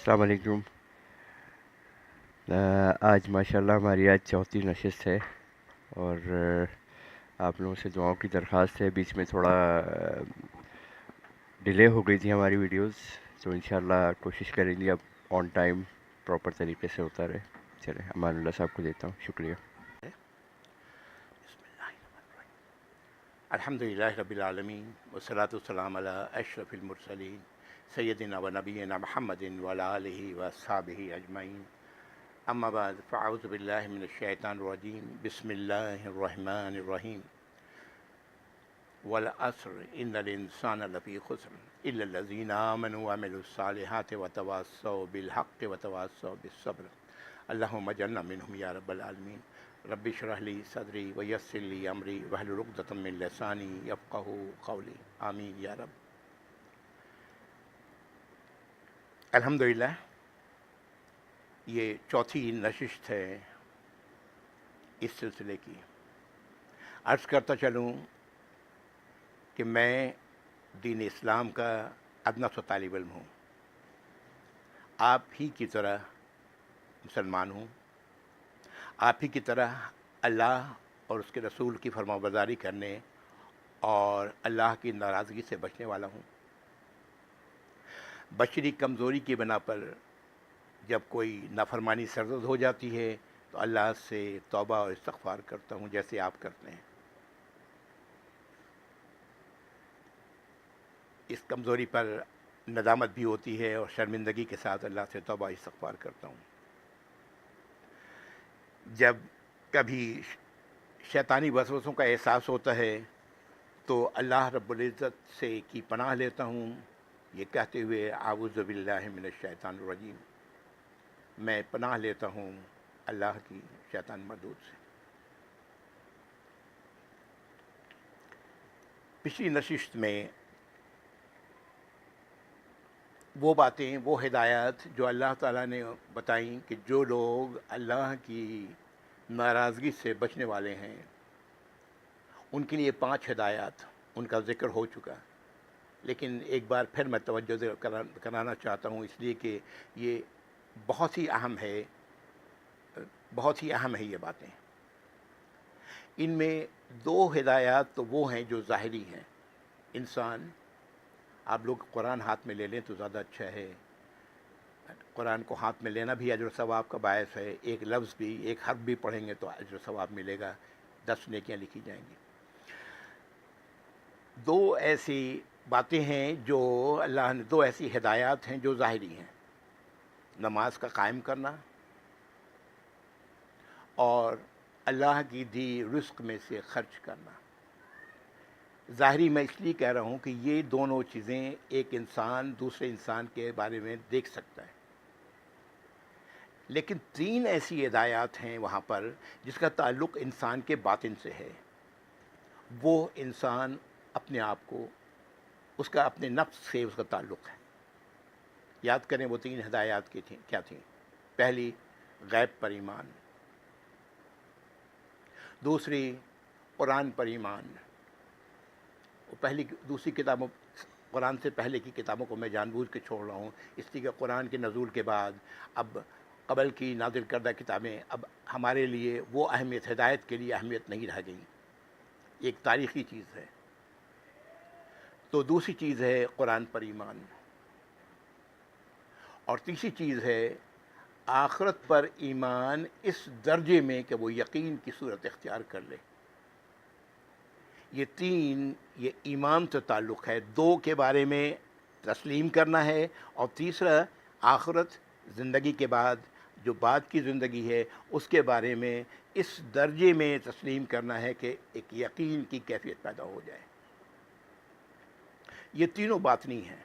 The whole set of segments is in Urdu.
السلام علیکم۔ آج ماشاءاللہ ہماری آج چوتھی نشست ہے اور آپ لوگوں سے دعاؤں کی درخواست ہے۔ بیچ میں تھوڑا ڈیلے ہو گئی تھی ہماری ویڈیوز، تو انشاءاللہ کوشش کریں گے اب آن ٹائم پراپر طریقے سے ہوتا رہے۔ چلیں امان اللہ صاحب کو دیتا ہوں، شکریہ۔ الحمد للہ رب العالمین والصلاة والسلام علی اشرف المرسلین سیدنا و نبینا محمد وعلی آلہ واصحابہ اجمعین، اما بعد فاعوذ باللہ من الشیطان الرجیم، بسم اللہ الرحمن الرحیم۔ والعصر ان الانسان لفی خسر الا الذین آمنوا وعملوا الصالحات وتواصوا بالحق وتواصوا بالصبر، اللہم اجعلنا منہم یا رب العالمین۔ رب اشرح لی صدری ویسر لی امری واحلل عقدۃ من لسانی یفقہوا قولی، آمین یا رب۔ الحمدللہ یہ چوتھی نشست ہے اس سلسلے کی۔ عرض کرتا چلوں کہ میں دین اسلام کا ادنیٰ سا طالب علم ہوں، آپ ہی کی طرح مسلمان ہوں، آپ ہی کی طرح اللہ اور اس کے رسول کی فرما برداری کرنے اور اللہ کی ناراضگی سے بچنے والا ہوں۔ بشری کمزوری کی بنا پر جب کوئی نافرمانی سرزد ہو جاتی ہے تو اللہ سے توبہ اور استغفار کرتا ہوں، جیسے آپ کرتے ہیں۔ اس کمزوری پر ندامت بھی ہوتی ہے اور شرمندگی کے ساتھ اللہ سے توبہ استغفار کرتا ہوں۔ جب کبھی شیطانی وسوسوں کا احساس ہوتا ہے تو اللہ رب العزت سے کی پناہ لیتا ہوں، یہ کہتے ہوئے اعوذ باللہ من الشیطان الرجیم، میں پناہ لیتا ہوں اللہ کی شیطان مردود سے۔ پچھلی نشست میں وہ باتیں، وہ ہدایات جو اللہ تعالیٰ نے بتائیں کہ جو لوگ اللہ کی ناراضگی سے بچنے والے ہیں ان کے لیے 5 ہدایات، ان کا ذکر ہو چکا، لیکن ایک بار پھر میں توجہ کرانا چاہتا ہوں، اس لیے کہ یہ بہت ہی اہم ہے، بہت ہی اہم ہے یہ باتیں۔ ان میں 2 ہدایات تو وہ ہیں جو ظاہری ہیں۔ انسان، آپ لوگ قرآن ہاتھ میں لے لیں تو زیادہ اچھا ہے، قرآن کو ہاتھ میں لینا بھی اجر و ثواب کا باعث ہے، ایک لفظ بھی، ایک حرف بھی پڑھیں گے تو اجر و ثواب ملے گا، 10 نیکیاں لکھی جائیں گی۔ 2 ایسی باتیں ہیں جو اللہ نے، 2 ایسی ہدایات ہیں جو ظاہری ہیں، نماز کا قائم کرنا اور اللہ کی دی رزق میں سے خرچ کرنا۔ ظاہری میں اس لیے کہہ رہا ہوں کہ یہ دونوں چیزیں ایک انسان دوسرے انسان کے بارے میں دیکھ سکتا ہے، لیکن 3 ایسی ہدایات ہیں وہاں پر جس کا تعلق انسان کے باطن سے ہے۔ وہ انسان اپنے آپ کو، اس کا اپنے نفس سے اس کا تعلق ہے۔ یاد کریں وہ 3 ہدایات کی تھیں، کیا تھیں؟ پہلی، غیب پر ایمان، دوسری قرآن پر ایمان۔ دوسری کتابوں، قرآن سے پہلے کی کتابوں کو میں جان بوجھ کے چھوڑ رہا ہوں، اس لیے کہ قرآن کے نزول کے بعد اب قبل کی نازل کردہ کتابیں اب ہمارے لیے وہ اہمیت، ہدایت کے لیے اہمیت نہیں رہ گئی، ایک تاریخی چیز ہے۔ تو دوسری چیز ہے قرآن پر ایمان، اور تیسری چیز ہے آخرت پر ایمان اس درجے میں کہ وہ یقین کی صورت اختیار کر لے۔ یہ 3، یہ ایمان سے تعلق ہے۔ 2 کے بارے میں تسلیم کرنا ہے، اور تیسرا آخرت، زندگی کے بعد جو بعد کی زندگی ہے اس کے بارے میں اس درجے میں تسلیم کرنا ہے کہ ایک یقین کی کیفیت پیدا ہو جائے۔ یہ تینوں باطنی ہیں۔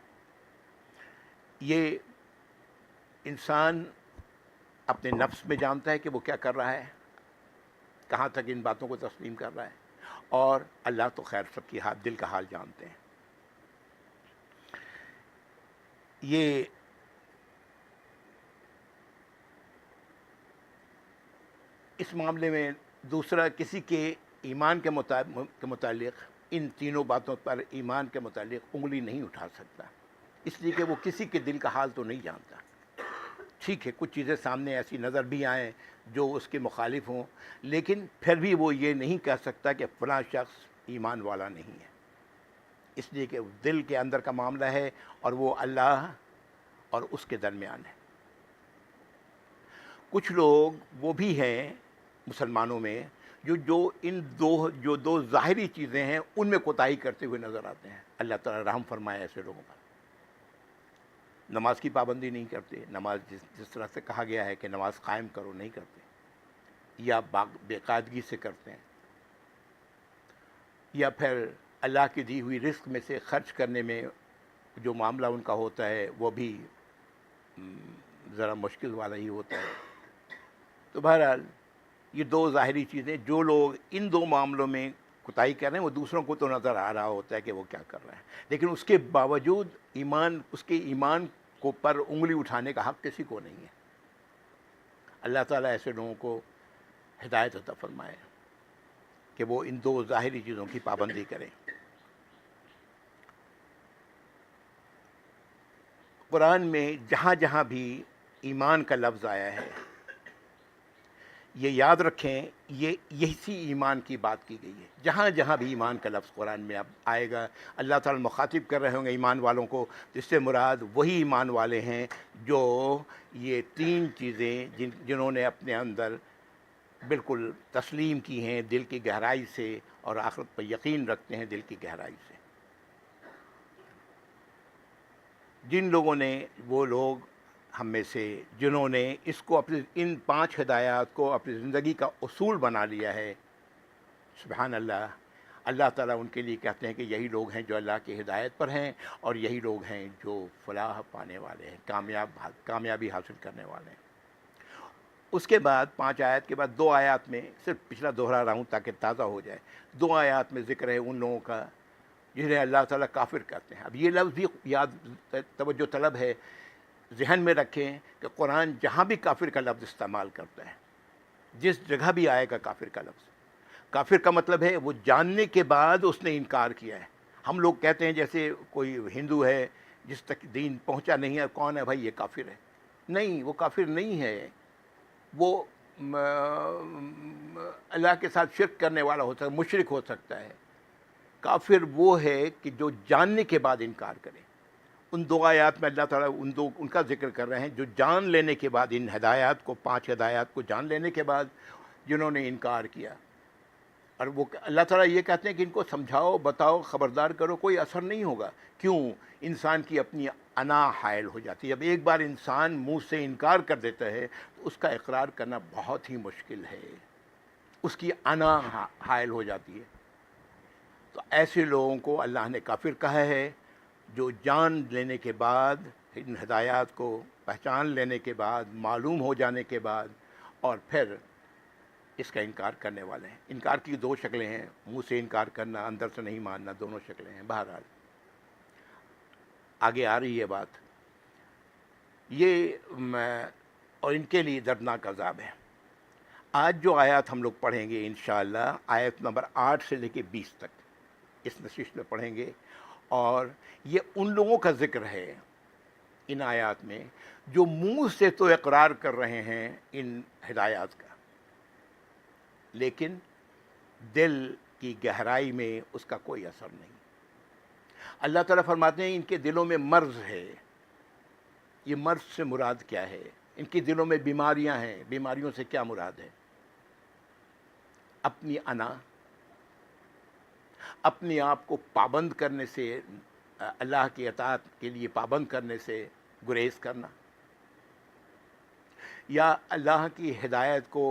یہ انسان اپنے نفس میں جانتا ہے کہ وہ کیا کر رہا ہے، کہاں تک ان باتوں کو تسلیم کر رہا ہے، اور اللہ تو خیر سب کی دل کا حال جانتے ہیں۔ یہ اس معاملے میں دوسرا کسی کے ایمان کے متعلق ان تینوں باتوں پر ایمان کے متعلق انگلی نہیں اٹھا سکتا، اس لیے کہ وہ کسی کے دل کا حال تو نہیں جانتا۔ ٹھیک ہے کچھ چیزیں سامنے ایسی نظر بھی آئیں جو اس کے مخالف ہوں، لیکن پھر بھی وہ یہ نہیں کہہ سکتا کہ فلاں شخص ایمان والا نہیں ہے، اس لیے کہ دل کے اندر کا معاملہ ہے اور وہ اللہ اور اس کے درمیان ہے۔ کچھ لوگ وہ بھی ہیں مسلمانوں میں جو دو ظاہری چیزیں ہیں ان میں کوتاہی کرتے ہوئے نظر آتے ہیں۔ اللہ تعالیٰ رحم فرمائے ایسے لوگوں پر۔ نماز کی پابندی نہیں کرتے، نماز جس طرح سے کہا گیا ہے کہ نماز قائم کرو نہیں کرتے، یا بے قاعدگی سے کرتے ہیں، یا پھر اللہ کی دی ہوئی رزق میں سے خرچ کرنے میں جو معاملہ ان کا ہوتا ہے وہ بھی ذرا مشکل والا ہی ہوتا ہے۔ تو بہرحال یہ دو ظاہری چیزیں، جو لوگ ان دو معاملوں میں کوتاہی کر رہے ہیں وہ دوسروں کو تو نظر آ رہا ہوتا ہے کہ وہ کیا کر رہے ہیں، لیکن اس کے باوجود اس کے ایمان کو پر انگلی اٹھانے کا حق کسی کو نہیں ہے۔ اللہ تعالیٰ ایسے لوگوں کو ہدایت عطا فرمائے کہ وہ ان دو ظاہری چیزوں کی پابندی کریں۔ قرآن میں جہاں جہاں بھی ایمان کا لفظ آیا ہے، یہ یاد رکھیں یہی ایمان کی بات کی گئی ہے۔ جہاں جہاں بھی ایمان کا لفظ قرآن میں اب آئے گا، اللہ تعالیٰ مخاطب کر رہے ہوں گے ایمان والوں کو، جس سے مراد وہی ایمان والے ہیں جو یہ تین چیزیں جنہوں نے اپنے اندر بالکل تسلیم کی ہیں دل کی گہرائی سے، اور آخرت پر یقین رکھتے ہیں دل کی گہرائی سے۔ جن لوگوں نے، وہ لوگ ہم میں سے جنہوں نے ان 5 ہدایات کو اپنی زندگی کا اصول بنا لیا ہے، سبحان اللہ، اللہ تعالیٰ ان کے لیے کہتے ہیں کہ یہی لوگ ہیں جو اللہ کی ہدایت پر ہیں، اور یہی لوگ ہیں جو فلاح پانے والے ہیں، کامیابی حاصل کرنے والے ہیں۔ اس کے بعد 5 آیات کے بعد 2 آیات میں، صرف پچھلا دوہرا رہا ہوں تاکہ تازہ ہو جائے، 2 آیات میں ذکر ہے ان لوگوں کا جنہیں اللہ تعالیٰ کافر کہتے ہیں۔ اب یہ لفظ بھی توجہ طلب ہے، ذہن میں رکھیں کہ قرآن جہاں بھی کافر کا لفظ استعمال کرتا ہے، جس جگہ بھی آئے گا کافر کا لفظ، کافر کا مطلب ہے وہ جاننے کے بعد اس نے انکار کیا ہے۔ ہم لوگ کہتے ہیں جیسے کوئی ہندو ہے جس تک دین پہنچا نہیں ہے، کون ہے بھائی یہ کافر ہے؟ نہیں، وہ کافر نہیں ہے، وہ اللہ کے ساتھ شرک کرنے والا ہو سکتا ہے، مشرک ہو سکتا ہے۔ کافر وہ ہے کہ جو جاننے کے بعد انکار کرے۔ ان 2 آیات میں اللہ تعالیٰ ان کا ذکر کر رہے ہیں جو جان لینے کے بعد، ان ہدایات کو، 5 ہدایات کو جان لینے کے بعد جنہوں نے انکار کیا، اور وہ اللہ تعالیٰ یہ کہتے ہیں کہ ان کو سمجھاؤ، بتاؤ، خبردار کرو، کوئی اثر نہیں ہوگا۔ کیوں؟ انسان کی اپنی انا حائل ہو جاتی ہے۔ جب ایک بار انسان منہ سے انکار کر دیتا ہے تو اس کا اقرار کرنا بہت ہی مشکل ہے، اس کی انا حائل ہو جاتی ہے۔ تو ایسے لوگوں کو اللہ نے کافر کہا ہے، جو جان لینے کے بعد، ان ہدایات کو پہچان لینے کے بعد، معلوم ہو جانے کے بعد، اور پھر اس کا انکار کرنے والے ہیں۔ انکار کی 2 شکلیں ہیں، منہ سے انکار کرنا، اندر سے نہیں ماننا، دونوں شکلیں ہیں۔ بہرحال آگے آ رہی ہے بات، اور ان کے لیے دردناک عذاب ہے۔ آج جو آیات ہم لوگ پڑھیں گے انشاءاللہ، آیت نمبر 8 سے لے کے 20 تک اس نشست میں پڑھیں گے، اور یہ ان لوگوں کا ذکر ہے ان آیات میں جو منہ سے تو اقرار کر رہے ہیں ان ہدایات کا، لیکن دل کی گہرائی میں اس کا کوئی اثر نہیں۔ اللہ تعالیٰ فرماتے ہیں ان کے دلوں میں مرض ہے۔ یہ مرض سے مراد کیا ہے؟ ان کے دلوں میں بیماریاں ہیں۔ بیماریوں سے کیا مراد ہے؟ اپنی انا، اپنے آپ کو پابند کرنے سے، اللہ کی اطاعت کے لیے پابند کرنے سے گریز کرنا، یا اللہ کی ہدایت کو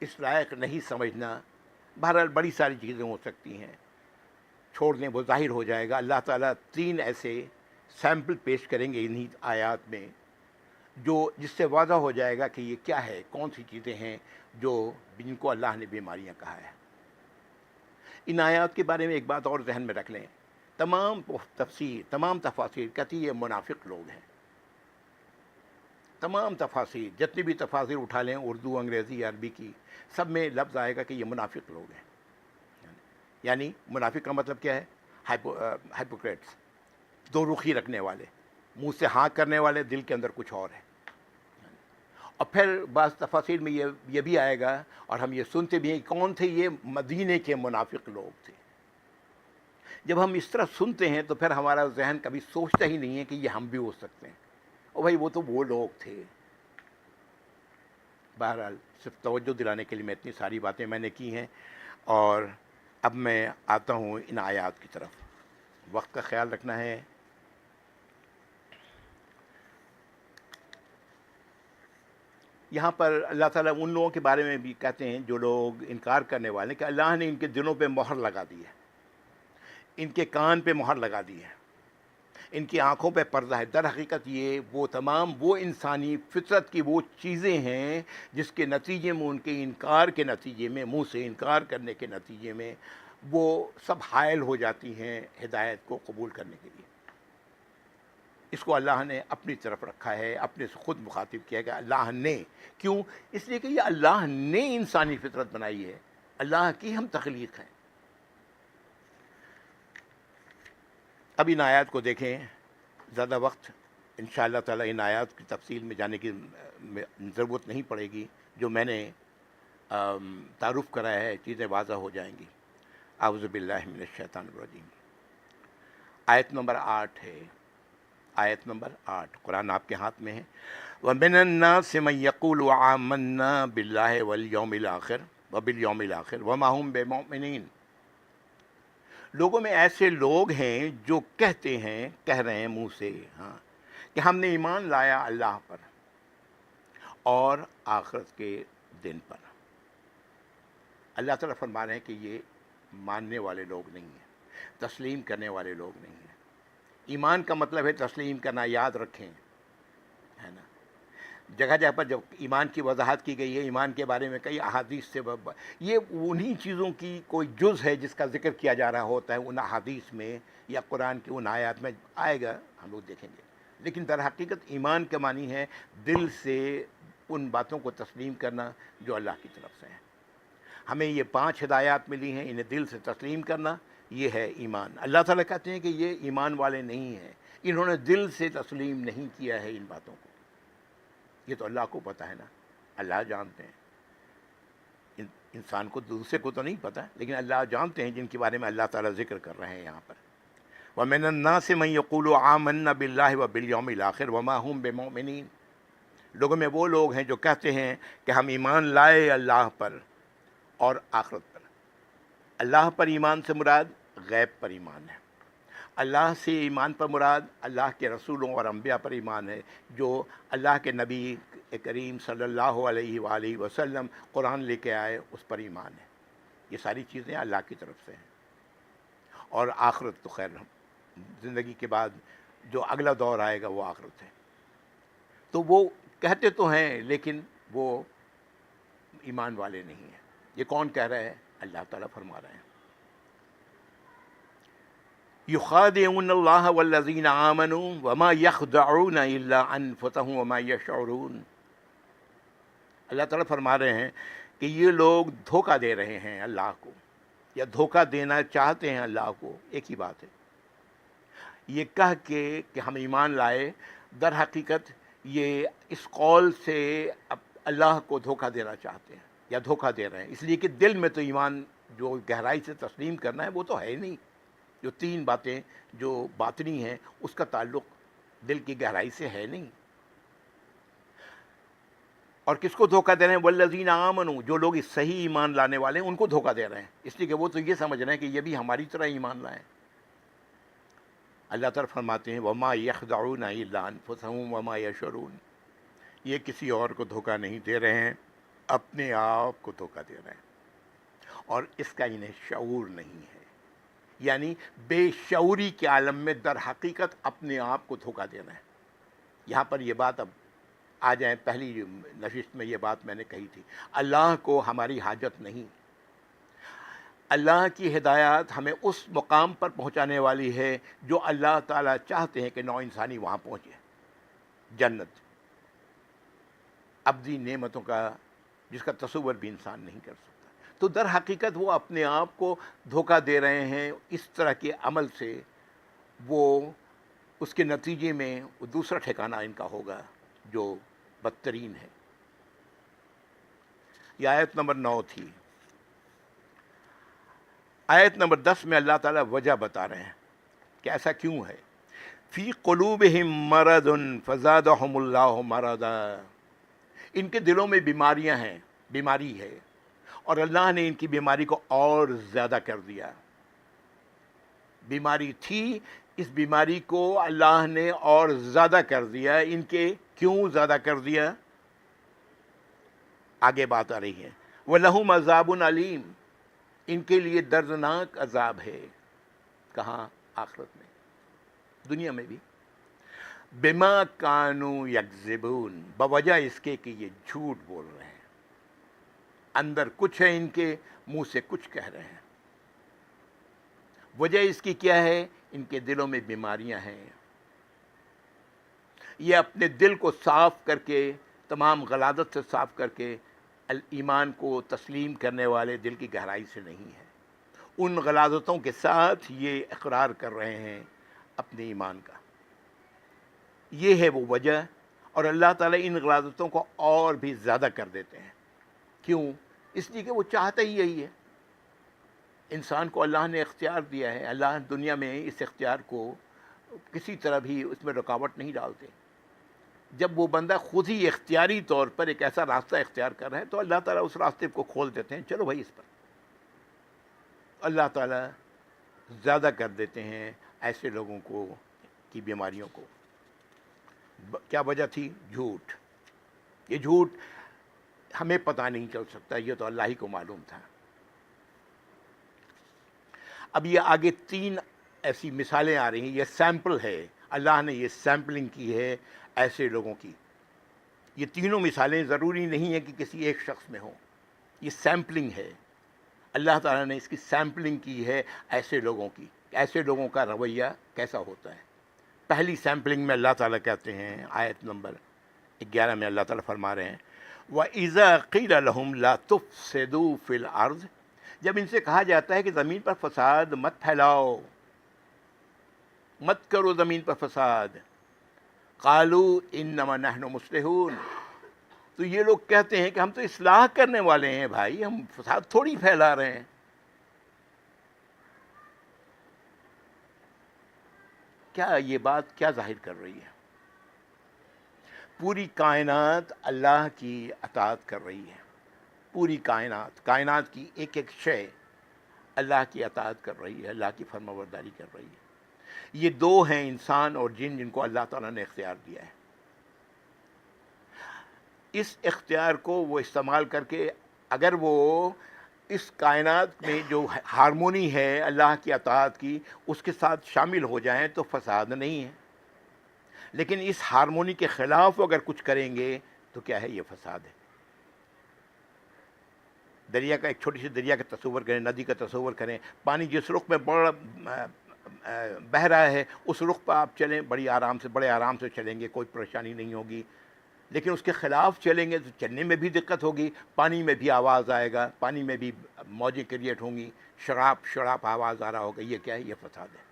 اس لائق نہیں سمجھنا۔ بہرحال بڑی ساری چیزیں ہو سکتی ہیں، چھوڑ دیں وہ ظاہر ہو جائے گا۔ اللہ تعالیٰ 3 ایسے سیمپل پیش کریں گے انہی آیات میں جس سے واضح ہو جائے گا کہ یہ کیا ہے، کون سی چیزیں ہیں جن کو اللہ نے بیماریاں کہا ہے۔ ان آیات کے بارے میں ایک بات اور ذہن میں رکھ لیں، تمام تفاسیر کہتی یہ منافق لوگ ہیں۔ تمام تفاسیر، جتنی بھی تفاسیر اٹھا لیں، اردو، انگریزی، عربی کی، سب میں لفظ آئے گا کہ یہ منافق لوگ ہیں۔ یعنی منافق کا مطلب کیا ہے؟ ہائپوکریٹس، 2 رخی رکھنے والے، منہ سے ہاں کرنے والے، دل کے اندر کچھ اور ہے۔ اور پھر بعض تفاصیر میں یہ بھی آئے گا، اور ہم یہ سنتے بھی ہیں کہ کون تھے یہ مدینے کے منافق لوگ تھے۔ جب ہم اس طرح سنتے ہیں تو پھر ہمارا ذہن کبھی سوچتا ہی نہیں ہے کہ یہ ہم بھی ہو سکتے ہیں، اور بھائی وہ تو وہ لوگ تھے۔ بہرحال صرف توجہ دلانے کے لیے میں اتنی ساری باتیں میں نے کی ہیں، اور اب میں آتا ہوں ان آیات کی طرف۔ وقت کا خیال رکھنا ہے۔ یہاں پر اللہ تعالیٰ ان لوگوں کے بارے میں بھی کہتے ہیں جو لوگ انکار کرنے والے ہیں کہ اللہ نے ان کے دلوں پہ مہر لگا دی ہے، ان کے کان پہ مہر لگا دی ہے، ان کی آنکھوں پہ پردہ ہے۔ در حقیقت یہ وہ تمام وہ انسانی فطرت کی وہ چیزیں ہیں جس کے نتیجے میں، ان کے انکار کے نتیجے میں، منہ سے انکار کرنے کے نتیجے میں وہ سب حائل ہو جاتی ہیں ہدایت کو قبول کرنے کے لیے۔ اس کو اللہ نے اپنی طرف رکھا ہے، اپنے سے خود مخاطب کیا کہ اللہ نے۔ کیوں؟ اس لیے کہ یہ اللہ نے انسانی فطرت بنائی ہے، اللہ کی ہم تخلیق ہیں۔ اب ان آیات کو دیکھیں، زیادہ وقت انشاءاللہ تعالی ان آیات کی تفصیل میں جانے کی ضرورت نہیں پڑے گی، جو میں نے تعارف کرایا ہے چیزیں واضح ہو جائیں گی۔ اعوذ باللہ من الشیطان الرجیم۔ آیت نمبر 8 ہے، آیت نمبر 8، قرآن آپ کے ہاتھ میں ہے۔ وَمِنَ النَّاسِ مَن يَقُولُ آمَنَّا بِاللَّهِ وَالْيَوْمِ الْآخِرِ وَبِالْيَوْمِ الْآخِرِ وَمَا هُم بِمُؤْمِنِينَ۔ لوگوں میں ایسے لوگ ہیں جو کہتے ہیں، کہہ رہے ہیں منہ سے، ہاں، کہ ہم نے ایمان لایا اللہ پر اور آخرت کے دن پر۔ اللہ تعالیٰ فرما رہے ہیں کہ یہ ماننے والے لوگ نہیں ہیں، تسلیم کرنے والے لوگ نہیں ہیں۔ ایمان کا مطلب ہے تسلیم کرنا، یاد رکھیں، ہے نا۔ جگہ جگہ پر جب ایمان کی وضاحت کی گئی ہے، ایمان کے بارے میں کئی احادیث سے یہ انہی چیزوں کی کوئی جز ہے جس کا ذکر کیا جا رہا ہوتا ہے ان احادیث میں یا قرآن کی ان آیات میں، آئے گا ہم لوگ دیکھیں گے۔ لیکن در حقیقت ایمان کا معنی ہے دل سے ان باتوں کو تسلیم کرنا جو اللہ کی طرف سے ہیں۔ ہمیں یہ 5 ہدایات ملی ہیں، انہیں دل سے تسلیم کرنا، یہ ہے ایمان۔ اللہ تعالیٰ کہتے ہیں کہ یہ ایمان والے نہیں ہیں، انہوں نے دل سے تسلیم نہیں کیا ہے ان باتوں کو۔ یہ تو اللہ کو پتہ ہے نا، اللہ جانتے ہیں، انسان کو دوسرے کو تو نہیں پتہ، لیکن اللہ جانتے ہیں جن کے بارے میں اللہ تعالیٰ ذکر کر رہے ہیں یہاں پر۔ وَمِنَ النَّاسِ مَن يَقُولُ آمَنَّا بِاللَّهِ وَبِالْيَوْمِ الْآخِرِ وَمَا هُم بِمُؤْمِنِينَ۔ لوگوں میں وہ لوگ ہیں جو کہتے ہیں کہ ہم ایمان لائے اللہ پر اور آخرت پر۔ اللہ پر ایمان سے مراد غیب پر ایمان ہے، اللہ سے ایمان پر مراد اللہ کے رسولوں اور انبیاء پر ایمان ہے، جو اللہ کے نبی کریم صلی اللہ علیہ وآلہ وسلم قرآن لے کے آئے، اس پر ایمان ہے۔ یہ ساری چیزیں اللہ کی طرف سے ہیں۔ اور آخرت تو خیر، زندگی کے بعد جو اگلا دور آئے گا وہ آخرت ہے۔ تو وہ کہتے تو ہیں لیکن وہ ایمان والے نہیں ہیں۔ یہ کون کہہ رہا ہے؟ اللہ تعالیٰ فرما رہے ہیں، یخادعون اللہ والذین آمنوا وما یخدعون الا انفسهم وما یشعرون۔ اللہ تعالیٰ فرما رہے ہیں کہ یہ لوگ دھوکہ دے رہے ہیں اللہ کو، یا دھوکہ دینا چاہتے ہیں اللہ کو، ایک ہی بات ہے۔ یہ کہہ کے کہ ہم ایمان لائے، در حقیقت یہ اس قول سے اللہ کو دھوکہ دینا چاہتے ہیں یا دھوکہ دے رہے ہیں، اس لیے کہ دل میں تو ایمان جو گہرائی سے تسلیم کرنا ہے وہ تو ہے ہی نہیں۔ جو 3 باتیں جو باطنی ہیں اس کا تعلق دل کی گہرائی سے ہے نہیں۔ اور کس کو دھوکہ دے رہے ہیں؟ والذین آمنوا، جو لوگ اس صحیح ایمان لانے والے ہیں ان کو دھوکہ دے رہے ہیں، اس لیے کہ وہ تو یہ سمجھ رہے ہیں کہ یہ بھی ہماری طرح ایمان لائیں۔ اللہ تعالیٰ فرماتے ہیں وما یخدعون الا انفسهم وما یشعرون، یہ کسی اور کو دھوکہ نہیں دے رہے ہیں، اپنے آپ کو دھوکہ دے رہے ہیں، اور اس کا انہیں شعور نہیں ہے۔ یعنی بے شعوری کے عالم میں در حقیقت اپنے آپ کو دھوکہ دینا ہے۔ یہاں پر یہ بات اب آ جائیں، پہلی نشست میں یہ بات میں نے کہی تھی، اللہ کو ہماری حاجت نہیں۔ اللہ کی ہدایات ہمیں اس مقام پر پہنچانے والی ہے جو اللہ تعالیٰ چاہتے ہیں کہ نوع انسانی وہاں پہنچے، جنت، ابدی نعمتوں کا جس کا تصور بھی انسان نہیں کر سکتا۔ تو در حقیقت وہ اپنے آپ کو دھوکہ دے رہے ہیں اس طرح کے عمل سے، وہ اس کے نتیجے میں وہ دوسرا ٹھکانہ ان کا ہوگا جو بدترین ہے۔ یہ آیت نمبر 9 تھی. آیت نمبر 10 میں اللہ تعالیٰ وجہ بتا رہے ہیں کہ ایسا کیوں ہے. فی قلوبہم مرض فزادہم اللہ مرضا، ان کے دلوں میں بیماریاں ہیں، بیماری ہے، اور اللہ نے ان کی بیماری کو اور زیادہ کر دیا. بیماری تھی، اس بیماری کو اللہ نے اور زیادہ کر دیا. ان کے کیوں زیادہ کر دیا؟ آگے بات آ رہی ہے. وَلَهُمْ عَذَابٌ عَلِيمٌ، ان کے لیے دردناک عذاب ہے. کہاں؟ آخرت میں، دنیا میں بھی. بِمَا كَانُوا يَكْذِبُونَ، بوجہ اس کے کہ یہ جھوٹ بول رہے ہیں. اندر کچھ ہے ان کے، منہ سے کچھ کہہ رہے ہیں. وجہ اس کی کیا ہے؟ ان کے دلوں میں بیماریاں ہیں. یہ اپنے دل کو صاف کر کے، تمام غلاظت سے صاف کر کے، ایمان کو تسلیم کرنے والے دل کی گہرائی سے نہیں ہے. ان غلاظتوں کے ساتھ یہ اقرار کر رہے ہیں اپنے ایمان کا. یہ ہے وہ وجہ. اور اللہ تعالیٰ ان غلاظتوں کو اور بھی زیادہ کر دیتے ہیں. کیوں؟ اس لیے کہ وہ چاہتا ہی یہی ہے. انسان کو اللہ نے اختیار دیا ہے. اللہ دنیا میں اس اختیار کو کسی طرح بھی اس میں رکاوٹ نہیں ڈالتے. جب وہ بندہ خود ہی اختیاری طور پر ایک ایسا راستہ اختیار کر رہا ہے تو اللہ تعالیٰ اس راستے کو کھول دیتے ہیں. چلو بھائی اس پر. اللہ تعالیٰ زیادہ کر دیتے ہیں ایسے لوگوں کو کی بیماریوں کو. کیا وجہ تھی؟ جھوٹ. یہ جھوٹ ہمیں پتہ نہیں چل سکتا، یہ تو اللہ ہی کو معلوم تھا. اب یہ آگے 3 ایسی مثالیں آ رہی ہیں. یہ سیمپل ہے، اللہ نے یہ سیمپلنگ کی ہے ایسے لوگوں کی. یہ تینوں مثالیں ضروری نہیں ہے کہ کسی ایک شخص میں ہوں. یہ سیمپلنگ ہے. اللہ تعالیٰ نے اس کی سیمپلنگ کی ہے ایسے لوگوں کی. ایسے لوگوں کا رویہ کیسا ہوتا ہے. پہلی سیمپلنگ میں اللہ تعالیٰ کہتے ہیں، آیت نمبر 11 میں اللہ تعالیٰ فرما رہے ہیں وَإِذَا قِيلَ لَهُمْ لَا تُفْسِدُوا فِي الْأَرْضِ، جب ان سے کہا جاتا ہے کہ زمین پر فساد مت پھیلاؤ، مت کرو زمین پر فساد. قَالُوا إِنَّمَا نَحْنُ مُصْلِحُونَ، تو یہ لوگ کہتے ہیں کہ ہم تو اصلاح کرنے والے ہیں بھائی، ہم فساد تھوڑی پھیلا رہے ہیں. کیا یہ بات کیا ظاہر کر رہی ہے؟ پوری کائنات اللہ کی اطاعت کر رہی ہے. پوری کائنات کی ایک ایک شے اللہ کی اطاعت کر رہی ہے، اللہ کی فرمانبرداری کر رہی ہے. یہ 2 ہیں، انسان اور جن، جن کو اللہ تعالیٰ نے اختیار دیا ہے. اس اختیار کو وہ استعمال کر کے اگر وہ اس کائنات میں جو ہارمونی ہے اللہ کی اطاعت کی اس کے ساتھ شامل ہو جائیں تو فساد نہیں ہے. لیکن اس ہارمونی کے خلاف اگر کچھ کریں گے تو کیا ہے؟ یہ فساد ہے. دریا کا، ایک چھوٹی سی دریا کا تصور کریں، ندی کا تصور کریں. پانی جس رخ میں بہہ رہا ہے اس رخ پہ آپ چلیں، بڑے آرام سے چلیں گے، کوئی پریشانی نہیں ہوگی. لیکن اس کے خلاف چلیں گے تو چلنے میں بھی دقت ہوگی، پانی میں بھی آواز آئے گا، پانی میں بھی موجیں کریٹ ہوں گی، شراب آواز آ رہا ہوگا. یہ کیا ہے؟ یہ فساد ہے.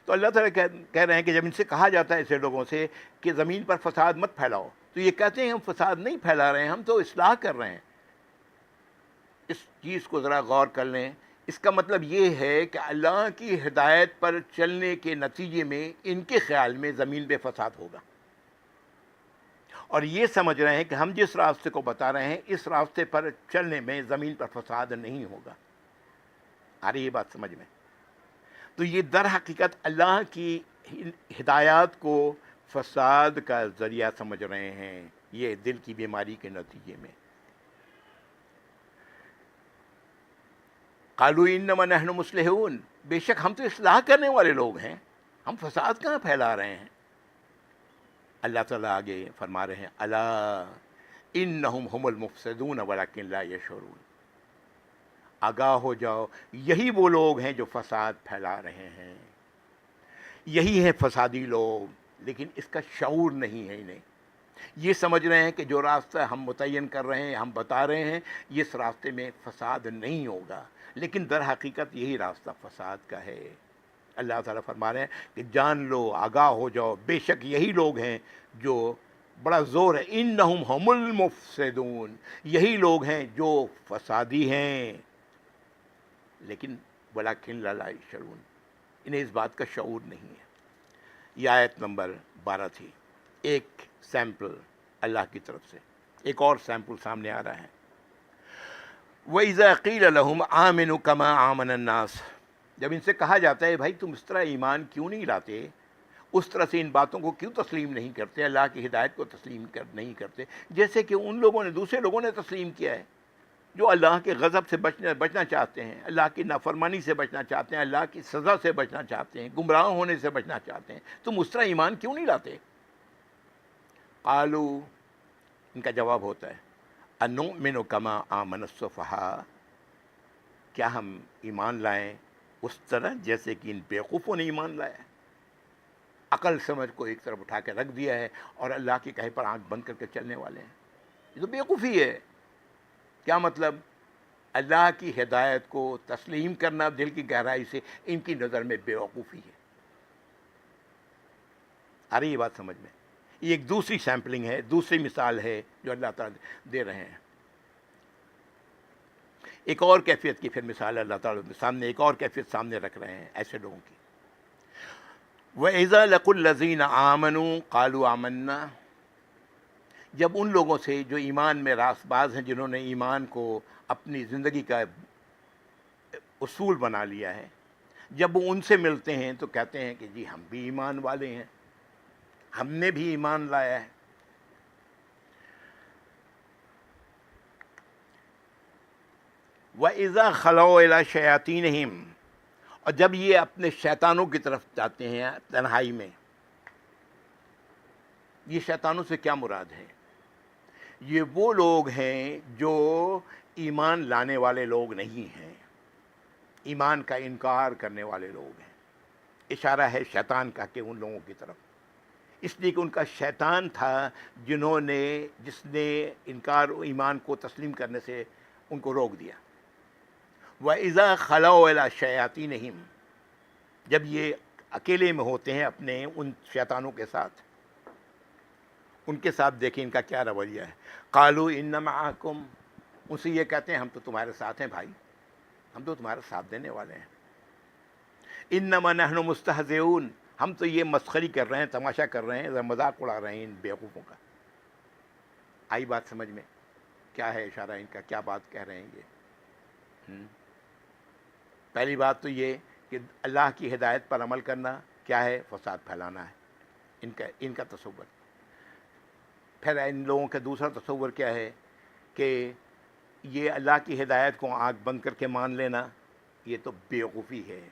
تو اللہ تعالیٰ کہہ رہے ہیں کہ جب ان سے کہا جاتا ہے ایسے لوگوں سے کہ زمین پر فساد مت پھیلاؤ، تو یہ کہتے ہیں ہم فساد نہیں پھیلا رہے ہیں، ہم تو اصلاح کر رہے ہیں. اس چیز کو ذرا غور کر لیں. اس کا مطلب یہ ہے کہ اللہ کی ہدایت پر چلنے کے نتیجے میں ان کے خیال میں زمین پہ فساد ہوگا، اور یہ سمجھ رہے ہیں کہ ہم جس راستے کو بتا رہے ہیں اس راستے پر چلنے میں زمین پر فساد نہیں ہوگا. آ رہی ہے بات سمجھ میں؟ تو یہ در حقیقت اللہ کی ہدایات کو فساد کا ذریعہ سمجھ رہے ہیں، یہ دل کی بیماری کے نتیجے میں. قالوا انما نحن مصلحون، بے شک ہم تو اصلاح کرنے والے لوگ ہیں، ہم فساد کہاں پھیلا رہے ہیں. اللہ تعالیٰ آگے فرما رہے ہیں الا انہم هم المفسدون ولکن لا یشعرون، آگاہ ہو جاؤ، یہی وہ لوگ ہیں جو فساد پھیلا رہے ہیں، یہی ہیں فسادی لوگ، لیکن اس کا شعور نہیں ہے انہیں. یہ سمجھ رہے ہیں کہ جو راستہ ہم متعین کر رہے ہیں، ہم بتا رہے ہیں، یہ اس راستے میں فساد نہیں ہوگا، لیکن در حقیقت یہی راستہ فساد کا ہے. اللہ تعالیٰ فرما رہے ہیں کہ جان لو، آگاہ ہو جاؤ، بے شک یہی لوگ ہیں جو بڑا زور ہے، انہم ہم المفسدون، یہی لوگ ہیں جو فسادی ہیں، لیکن ولکن لا یشعرون، انہیں اس بات کا شعور نہیں ہے۔ یہ آیت نمبر 12 تھی، ایک سیمپل اللہ کی طرف سے۔ ایک اور سیمپل سامنے آ رہا ہے، وَإِذَا قِيلَ لَهُمْ آمِنُوا كَمَا آمَنَ النَّاسُ، جب ان سے کہا جاتا ہے بھائی تم اس طرح ایمان کیوں نہیں لاتے، اس طرح سے ان باتوں کو کیوں تسلیم نہیں کرتے، اللہ کی ہدایت کو تسلیم نہیں کرتے، جیسے کہ ان لوگوں نے، دوسرے لوگوں نے تسلیم کیا ہے، جو اللہ کے غضب سے بچنا چاہتے ہیں، اللہ کی نافرمانی سے بچنا چاہتے ہیں، اللہ کی سزا سے بچنا چاہتے ہیں، گمراہ ہونے سے بچنا چاہتے ہیں، تم اس طرح ایمان کیوں نہیں لاتے؟ قالو، ان کا جواب ہوتا ہے انؤمن کما آمن السفہاء، کیا ہم ایمان لائیں اس طرح جیسے کہ ان بیوقوفوں نے ایمان لایا ہے، عقل سمجھ کو ایک طرف اٹھا کے رکھ دیا ہے اور اللہ کے کہے پر آنکھ بند کر کے چلنے والے ہیں، یہ تو بیوقوفی ہے۔ کیا مطلب؟ اللہ کی ہدایت کو تسلیم کرنا دل کی گہرائی سے ان کی نظر میں بیوقوفی ہے۔ آ رہی یہ بات سمجھ میں؟ یہ ایک دوسری سیمپلنگ ہے، دوسری مثال ہے جو اللہ تعالیٰ دے رہے ہیں۔ ایک اور کیفیت کی پھر مثال اللہ تعالیٰ سامنے، ایک اور کیفیت سامنے رکھ رہے ہیں ایسے لوگوں کی۔ وَإِذَا لَقُوا الَّذِينَ آمَنُوا قَالُوا آمَنَّا، جب ان لوگوں سے جو ایمان میں راست باز ہیں، جنہوں نے ایمان کو اپنی زندگی کا اصول بنا لیا ہے، جب وہ ان سے ملتے ہیں تو کہتے ہیں کہ جی ہم بھی ایمان والے ہیں، ہم نے بھی ایمان لایا ہے۔ وَإِذَا خَلَوْا إِلَىٰ شَيَاطِينِهِمْ، اور جب یہ اپنے شیطانوں کی طرف جاتے ہیں تنہائی میں، یہ شیطانوں سے کیا مراد ہے؟ یہ وہ لوگ ہیں جو ایمان لانے والے لوگ نہیں ہیں، ایمان کا انکار کرنے والے لوگ ہیں۔ اشارہ ہے شیطان کا کہ ان لوگوں کی طرف، اس لیے کہ ان کا شیطان تھا جس نے انکار ایمان کو تسلیم کرنے سے ان کو روک دیا۔ وَإِذَا خَلَوْا إِلَىٰ شَيَاطِينِهِمْ، جب یہ اکیلے میں ہوتے ہیں اپنے ان شیطانوں کے ساتھ، ان کے ساتھ دیکھیں ان کا کیا رویہ ہے۔ قَالُوا إِنَّ مَعَكُمْ، ان سے یہ کہتے ہیں ہم تو تمہارے ساتھ ہیں بھائی، ہم تو تمہارا ساتھ دینے والے ہیں۔ إِنَّمَا نَحْنُ مُسْتَهْزِئُونَ، ہم تو یہ مسخری کر رہے ہیں، تماشا کر رہے ہیں، مذاق اڑا رہے ہیں ان بیوقوفوں کا۔ آئی بات سمجھ میں؟ کیا ہے اشارہ ان کا، کیا بات کہہ رہے ہیں یہ؟ پہلی بات تو یہ کہ اللہ کی ہدایت پر عمل کرنا کیا ہے؟ فساد پھیلانا ہے ان کا تصور۔ پھر ان لوگوں کا دوسرا تصور کیا ہے کہ یہ اللہ کی ہدایت کو آنکھ بند کر کے مان لینا، یہ تو بیوقوفی ہے۔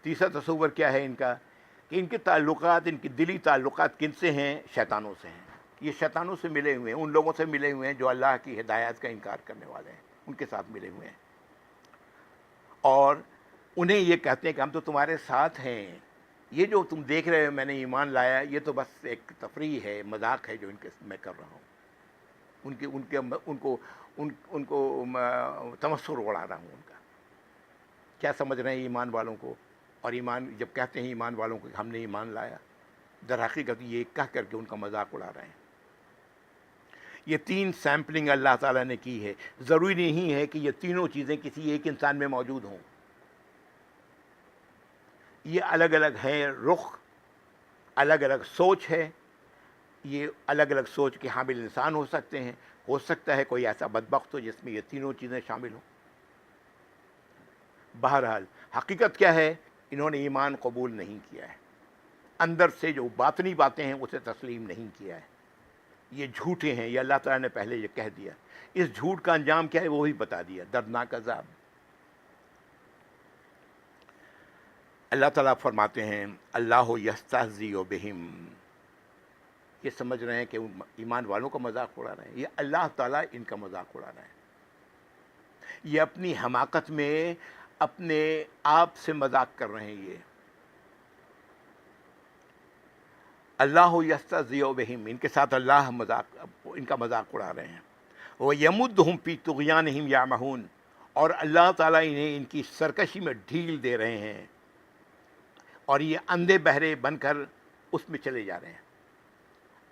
تیسرا تصور کیا ہے ان کا کہ ان کے تعلقات، ان کے دلی تعلقات کن سے ہیں؟ شیطانوں سے ہیں۔ یہ شیطانوں سے ملے ہوئے ہیں، ان لوگوں سے ملے ہوئے ہیں جو اللہ کی ہدایت کا انکار کرنے والے ہیں، ان کے ساتھ ملے ہوئے ہیں، اور انہیں یہ کہتے ہیں کہ ہم تو تمہارے ساتھ ہیں، یہ جو تم دیکھ رہے ہو میں نے ایمان لایا، یہ تو بس ایک تفریح ہے، مذاق ہے جو میں کر رہا ہوں، ان کو تمسخر اڑا رہا ہوں ان کا۔ کیا سمجھ رہے ہیں ایمان والوں کو؟ اور ایمان جب کہتے ہیں ایمان والوں کو کہ ہم نے ایمان لایا، در حقیقت یہ کہہ کر کے ان کا مذاق اڑا رہے ہیں۔ یہ تین سیمپلنگ اللہ تعالیٰ نے کی ہے۔ ضروری نہیں ہے کہ یہ تینوں چیزیں کسی ایک انسان میں موجود ہوں، یہ الگ الگ ہیں، رخ الگ الگ سوچ ہے، یہ الگ الگ سوچ کے حامل انسان ہو سکتے ہیں۔ ہو سکتا ہے کوئی ایسا بدبخت ہو جس میں یہ تینوں چیزیں شامل ہوں۔ بہرحال حقیقت کیا ہے؟ انہوں نے ایمان قبول نہیں کیا ہے، اندر سے جو باطنی باتیں ہیں اسے تسلیم نہیں کیا ہے، یہ جھوٹے ہیں، یہ اللہ تعالیٰ نے پہلے یہ کہہ دیا۔ اس جھوٹ کا انجام کیا ہے وہ بھی بتا دیا، دردناک عذاب۔ اللہ تعالیٰ فرماتے ہیں اللہ یستہزئ بہم، یہ سمجھ رہے ہیں کہ ایمان والوں کا مذاق اڑا رہے ہیں، یہ اللہ تعالیٰ ان کا مذاق اڑا رہے ہیں، یہ اپنی حماقت میں اپنے آپ سے مذاق کر رہے ہیں۔ یہ اللہ یستہزئ بہم، ان کے ساتھ اللہ ان کا مذاق اڑا رہے ہیں۔ وَيَمُدُّهُمْ فِي طُغْيَانِهِمْ يَعْمَهُونَ، اور اللہ تعالیٰ انہیں ان کی سرکشی میں ڈھیل دے رہے ہیں، اور یہ اندھے بہرے بن کر اس میں چلے جا رہے ہیں۔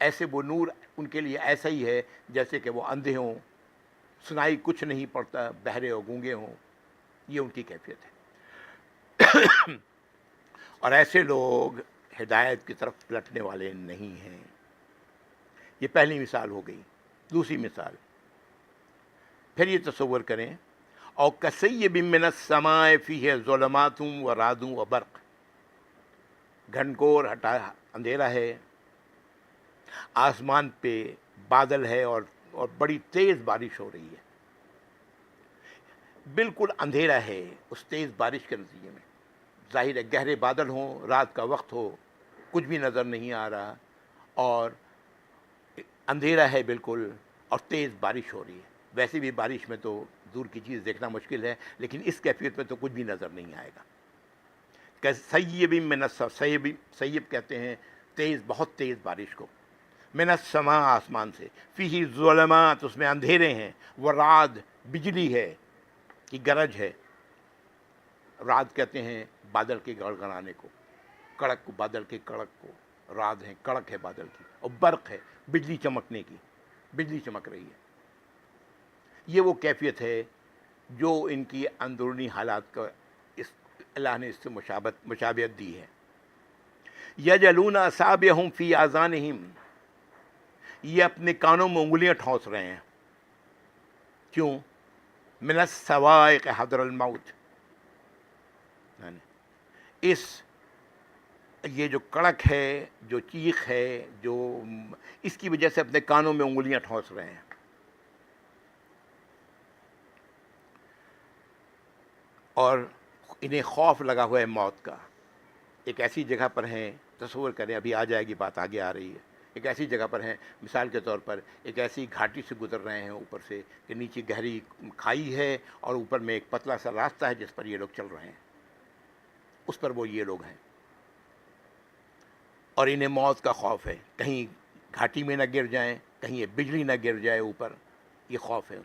ایسے وہ نور ان کے لیے ایسا ہی ہے جیسے کہ وہ اندھے ہوں، سنائی کچھ نہیں پڑتا، بہرے اور گونگے ہوں. یہ ان کی کیفیت ہے. اور ایسے لوگ ہدایت کی طرف پلٹنے والے نہیں ہیں. یہ پہلی مثال ہو گئی. دوسری مثال پھر یہ تصور کریں، اور کَصَیِّبٍ مِّنَ السَّمَاءِ فِیہِ ظُلُمَاتٌ وَرَعْدٌ وَبَرْقٌ، گھنگھور ہٹا اندھیرا ہے، آسمان پہ بادل ہے اور بڑی تیز بارش ہو رہی ہے. بالکل اندھیرا ہے اس تیز بارش کے نتیجے میں. ظاہر ہے گہرے بادل ہوں، رات کا وقت ہو، کچھ بھی نظر نہیں آ رہا، اور اندھیرا ہے بالکل، اور تیز بارش ہو رہی ہے. ویسے بھی بارش میں تو دور کی چیز دیکھنا مشکل ہے، لیکن اس کیفیت میں تو کچھ بھی نظر نہیں آئے گا. کہ سیب من السماء، سیب کہتے ہیں تیز، بہت تیز بارش کو. من السماء، آسمان سے. فیہ ظلمات، اس میں اندھیرے ہیں. ورعد، بجلی ہے کی گرج ہے. رعد کہتے ہیں بادل کے گڑگڑانے کو، کڑک کو، بادل کے کڑک کو رعد ہے، کڑک ہے بادل کی. اور برق ہے بجلی چمکنے کی، بجلی چمک رہی ہے. یہ وہ کیفیت ہے جو ان کی اندرونی حالات کا اللہ نے اس سے مشابہت دی ہے. یجعلون اصابعہم فی آذانہم، یہ اپنے کانوں میں انگلیاں ٹھونس رہے ہیں. کیوں؟ من الصواعق حذر الموت، یہ جو کڑک ہے، جو چیخ ہے، جو اس کی وجہ سے اپنے کانوں میں انگلیاں ٹھونس رہے ہیں. اور انہیں خوف لگا ہوا ہے موت کا. ایک ایسی جگہ پر ہیں، تصور کریں، ابھی آ جائے گی بات، آگے آ رہی ہے. ایک ایسی جگہ پر ہیں، مثال کے طور پر ایک ایسی گھاٹی سے گزر رہے ہیں اوپر سے کہ نیچے گہری کھائی ہے اور اوپر میں ایک پتلا سا راستہ ہے جس پر یہ لوگ چل رہے ہیں. اس پر وہ یہ لوگ ہیں، اور انہیں موت کا خوف ہے، کہیں گھاٹی میں نہ گر جائیں، کہیں یہ بجلی نہ گر جائے اوپر. یہ خوف ہے،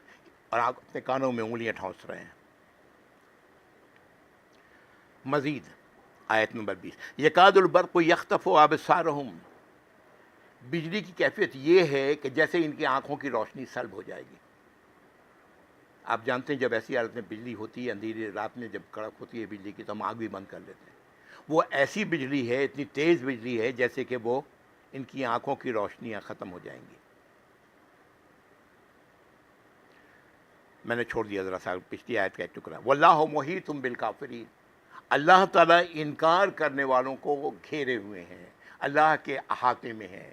اور آپ اپنے کانوں میں انگلیاں ٹھونس رہے ہیں. مزید آیت نمبر 20، یکاد البرق یخطف ابصارہم، بجلی کی کیفیت یہ ہے کہ جیسے ان کی آنکھوں کی روشنی سلب ہو جائے گی. آپ جانتے ہیں جب ایسی حالت میں بجلی ہوتی ہے، اندھیری رات میں جب کڑک ہوتی ہے بجلی کی، تو ہم آنکھ بھی بند کر لیتے ہیں. وہ ایسی بجلی ہے، اتنی تیز بجلی ہے جیسے کہ وہ ان کی آنکھوں کی روشنیاں ختم ہو جائیں گی. میں نے چھوڑ دیا ذرا سا پچھلی آیت کا ایک ٹکڑا. واللہ محیط بالکافرین، اللہ تعالیٰ انکار کرنے والوں کو وہ گھیرے ہوئے ہیں، اللہ کے احاطے میں ہیں.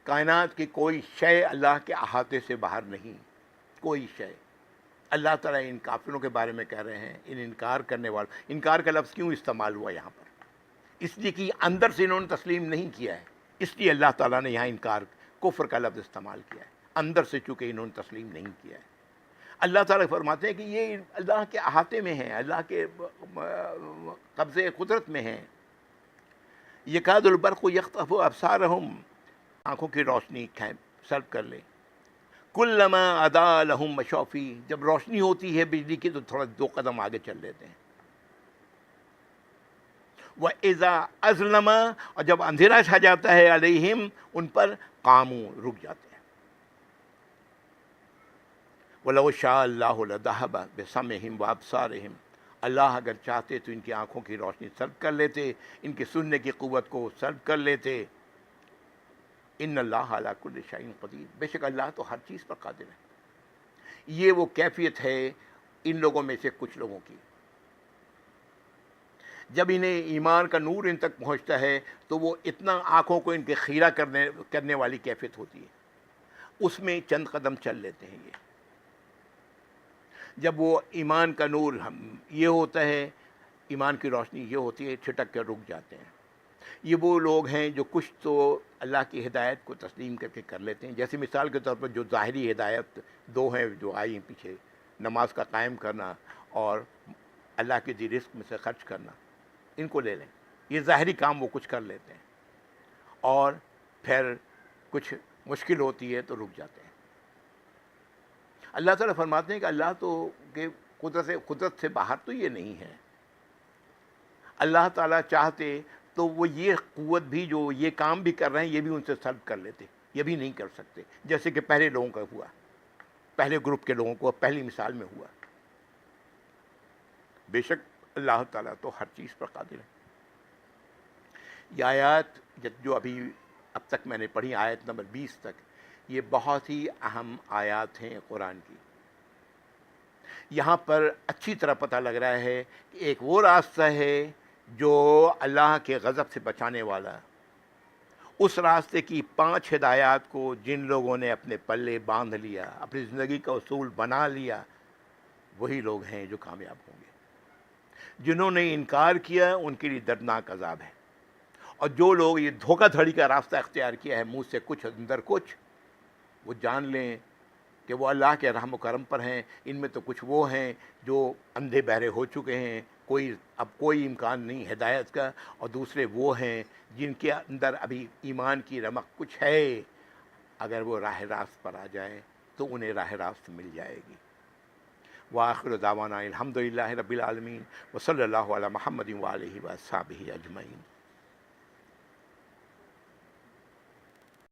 کائنات کی کوئی شے اللہ کے احاطے سے باہر نہیں، کوئی شے. اللہ تعالیٰ ان کافروں کے بارے میں کہہ رہے ہیں، ان انکار کرنے والوں. انکار کا لفظ کیوں استعمال ہوا یہاں پر؟ اس لیے کہ اندر سے انہوں نے تسلیم نہیں کیا ہے، اس لیے اللہ تعالیٰ نے یہاں انکار، کفر کا لفظ استعمال کیا ہے. اندر سے چونکہ انہوں نے تسلیم نہیں کیا ہے. اللہ تعالیٰ فرماتے ہیں کہ یہ اللہ کے احاطے میں ہیں، اللہ کے قبضے قدرت میں ہیں. یکاد البرق یخطف ابصارہم، آنکھوں کی روشنی سلب کر لے. کلما اضاء لہم مشوا فیہ، جب روشنی ہوتی ہے بجلی کی تو تھوڑا دو قدم آگے چل لیتے ہیں. وَإِذَا أَظْلَمَ، اور جب اندھیرا چھا جاتا ہے علیہم، ان پر قاموا، رک جاتے ہیں. وَلَوْ شَاءَ اللَّهُ لَذَهَبَ بِسَمْعِهِمْ وَأَبْصَارِهِمْ، اللہ اگر چاہتے تو ان کی آنکھوں کی روشنی سلب کر لیتے، ان کی سننے کی قوت کو سلب کر لیتے. ان اللہ علی کل شیء قدیر، بے شک اللہ تو ہر چیز پر قادر ہے. یہ وہ کیفیت ہے ان لوگوں میں سے کچھ لوگوں کی. جب انہیں ایمان کا نور ان تک پہنچتا ہے تو وہ اتنا آنکھوں کو ان کے خیرہ کرنے والی کیفیت ہوتی ہے، اس میں چند قدم چل لیتے ہیں یہ. جب وہ ایمان کا نور یہ ہوتا ہے، ایمان کی روشنی یہ ہوتی ہے، چھٹک کر رک جاتے ہیں. یہ وہ لوگ ہیں جو کچھ تو اللہ کی ہدایت کو تسلیم کر کے کر لیتے ہیں. جیسے مثال کے طور پر جو ظاہری ہدایت دو ہیں جو آئی ہیں پیچھے، نماز کا قائم کرنا اور اللہ کے دی رزق میں سے خرچ کرنا، ان کو لے لیں. یہ ظاہری کام وہ کچھ کر لیتے ہیں، اور پھر کچھ مشکل ہوتی ہے تو رک جاتے ہیں. اللہ تعالیٰ فرماتے ہیں کہ اللہ تو کہ قدرت سے باہر تو یہ نہیں ہے. اللہ تعالیٰ چاہتے تو وہ یہ قوت بھی جو یہ کام بھی کر رہے ہیں یہ بھی ان سے سلب کر لیتے، یہ بھی نہیں کر سکتے، جیسے کہ پہلے لوگوں کا ہوا، پہلے گروپ کے لوگوں کو پہلی مثال میں ہوا۔ بے شک اللہ تعالیٰ تو ہر چیز پر قادر ہے۔ یہ آیات جو ابھی اب تک میں نے پڑھی، آیت نمبر 20 تک، یہ بہت ہی اہم آیات ہیں قرآن کی۔ یہاں پر اچھی طرح پتہ لگ رہا ہے کہ ایک وہ راستہ ہے جو اللہ کے غضب سے بچانے والا، اس راستے کی 5 ہدایات کو جن لوگوں نے اپنے پلے باندھ لیا، اپنی زندگی کا اصول بنا لیا، وہی لوگ ہیں جو کامیاب ہوں گے۔ جنہوں نے انکار کیا ان کے لیے دردناک عذاب ہے، اور جو لوگ یہ دھوکہ دھڑی کا راستہ اختیار کیا ہے، منہ سے کچھ اندر کچھ، وہ جان لیں کہ وہ اللہ کے رحم و کرم پر ہیں۔ ان میں تو کچھ وہ ہیں جو اندھے بہرے ہو چکے ہیں، اب کوئی امکان نہیں ہدایت کا، اور دوسرے وہ ہیں جن کے اندر ابھی ایمان کی رمق کچھ ہے، اگر وہ راہ راست پر آ جائیں تو انہیں راہ راست مل جائے گی۔ وآخر دعوانا الحمدللہ رب العالمین، وصلی اللہ علی محمد وآلہ وصحبہ اجمعین۔